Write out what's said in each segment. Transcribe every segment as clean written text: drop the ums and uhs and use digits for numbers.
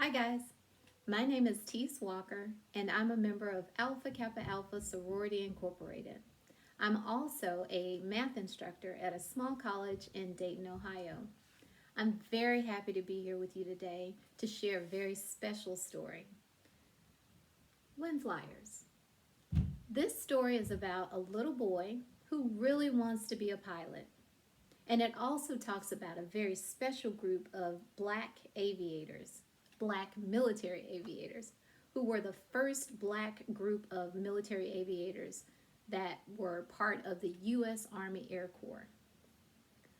Hi guys, my name is Tese Walker and I'm a member of Alpha Kappa Alpha Sorority Incorporated. I'm also a math instructor at a small college in Dayton, Ohio. I'm very happy to be here with you today to share a very special story. Wind Flyers. This story is about a little boy who really wants to be a pilot. And it also talks about a very special group of black aviators, black military aviators, who were the first black group of military aviators that were part of the U.S. Army Air Corps.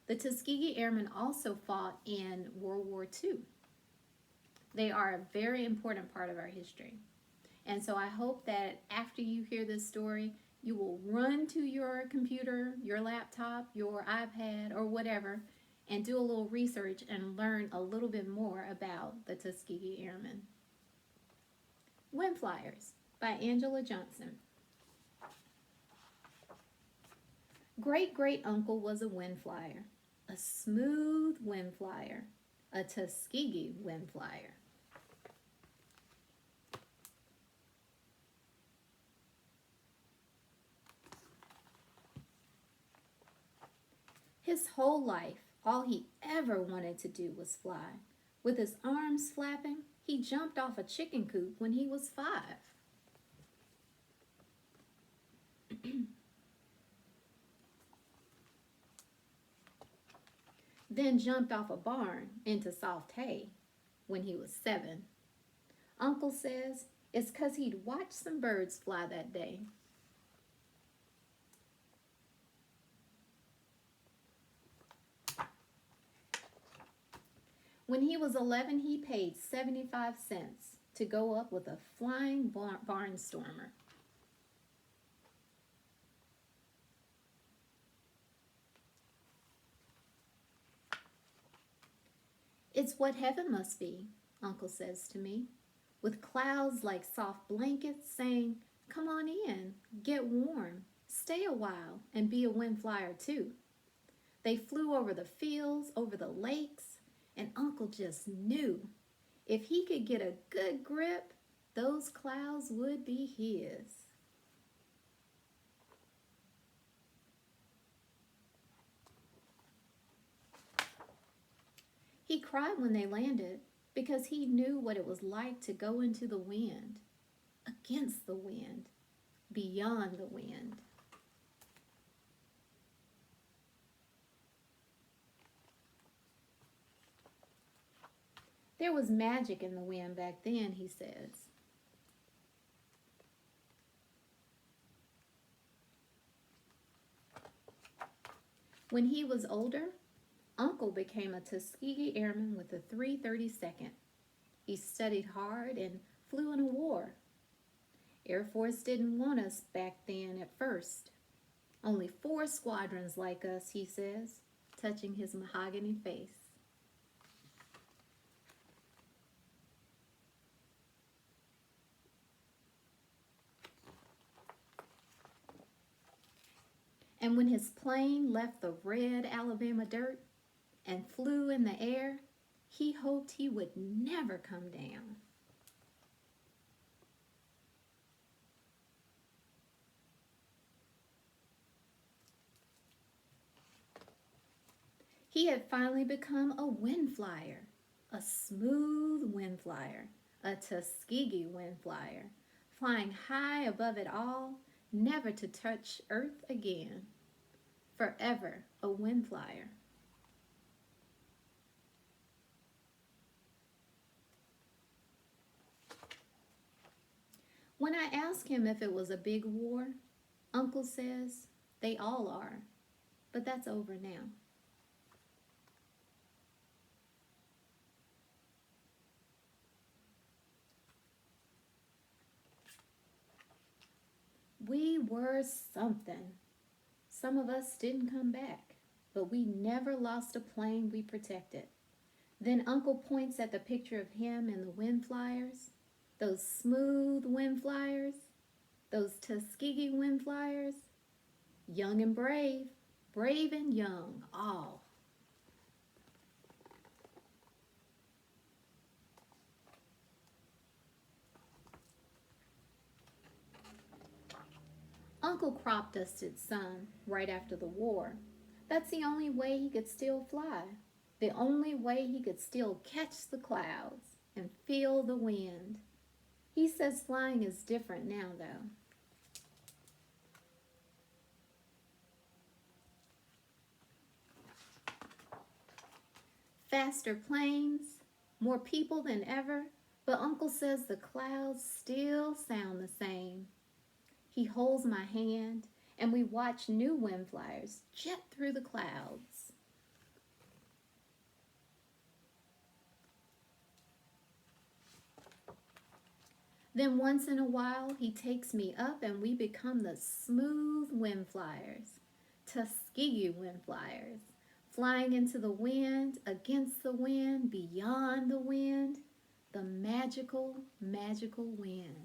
The Tuskegee Airmen also fought in World War II. They are a very important part of our history. And so I hope that after you hear this story, you will run to your computer, your laptop, your iPad, or whatever, and do a little research and learn a little bit more about the Tuskegee Airmen. Wind Flyers by Angela Johnson. Great great uncle was a wind flyer, a smooth wind flyer, a Tuskegee wind flyer. His whole life, all he ever wanted to do was fly. With his arms flapping, he jumped off a chicken coop when he was 5. Then jumped off a barn into soft hay when he was 7. Uncle says it's 'cause he'd watched some birds fly that day. When he was 11, he paid 75 cents to go up with a flying barnstormer. It's what heaven must be, Uncle says to me, with clouds like soft blankets saying, come on in, get warm, stay a while, and be a wind flyer too. They flew over the fields, over the lakes, and Uncle just knew if he could get a good grip, those clouds would be his. He cried when they landed because he knew what it was like to go into the wind, against the wind, beyond the wind. There was magic in the wind back then, he says. When he was older, Uncle became a Tuskegee Airman with the 332nd. He studied hard and flew in a war. Air Force didn't want us back then at first. Only 4 squadrons like us, he says, touching his mahogany face. And when his plane left the red Alabama dirt and flew in the air, he hoped he would never come down. He had finally become a wind flyer, a smooth wind flyer, a Tuskegee wind flyer, flying high above it all, never to touch earth again. Forever a wind flyer. When I ask him if it was a big war, Uncle says, they all are, but that's over now. We were something. Some of us didn't come back, but we never lost a plane we protected. Then Uncle points at the picture of him and the wind flyers, those smooth wind flyers, those Tuskegee wind flyers, young and brave and young, all. Uncle crop dusted some right after the war. That's the only way he could still fly. The only way he could still catch the clouds and feel the wind. He says flying is different now, though. Faster planes, more people than ever, but Uncle says the clouds still sound the same. He holds my hand, and we watch new wind flyers jet through the clouds. Then once in a while, he takes me up, and we become the smooth wind flyers, Tuskegee wind flyers, flying into the wind, against the wind, beyond the wind, the magical, magical wind.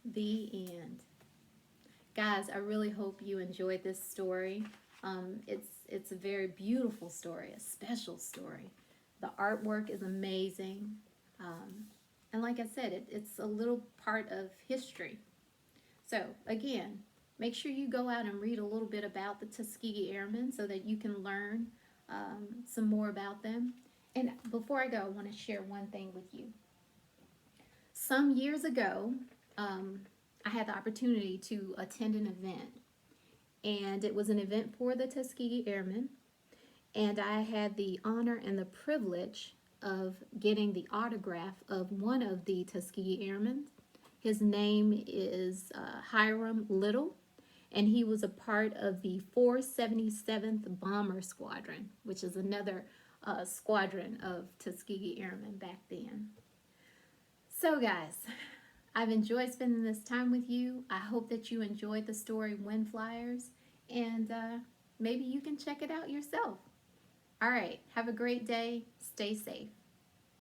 The end. Guys, I really hope you enjoyed this story. It's a very beautiful story, a special story. The artwork is amazing. And like I said, it's a little part of history. So again, make sure you go out and read a little bit about the Tuskegee Airmen so that you can learn some more about them. And before I go, I want to share one thing with you. Some years ago, I had the opportunity to attend an event, and it was an event for the Tuskegee Airmen, and I had the honor and the privilege of getting the autograph of one of the Tuskegee Airmen. His name is Hiram Little, and he was a part of the 477th Bomber Squadron, which is another squadron of Tuskegee Airmen back then. So guys, I've enjoyed spending this time with you. I hope that you enjoyed the story Wind Flyers, and maybe you can check it out yourself. All right, have a great day. Stay safe.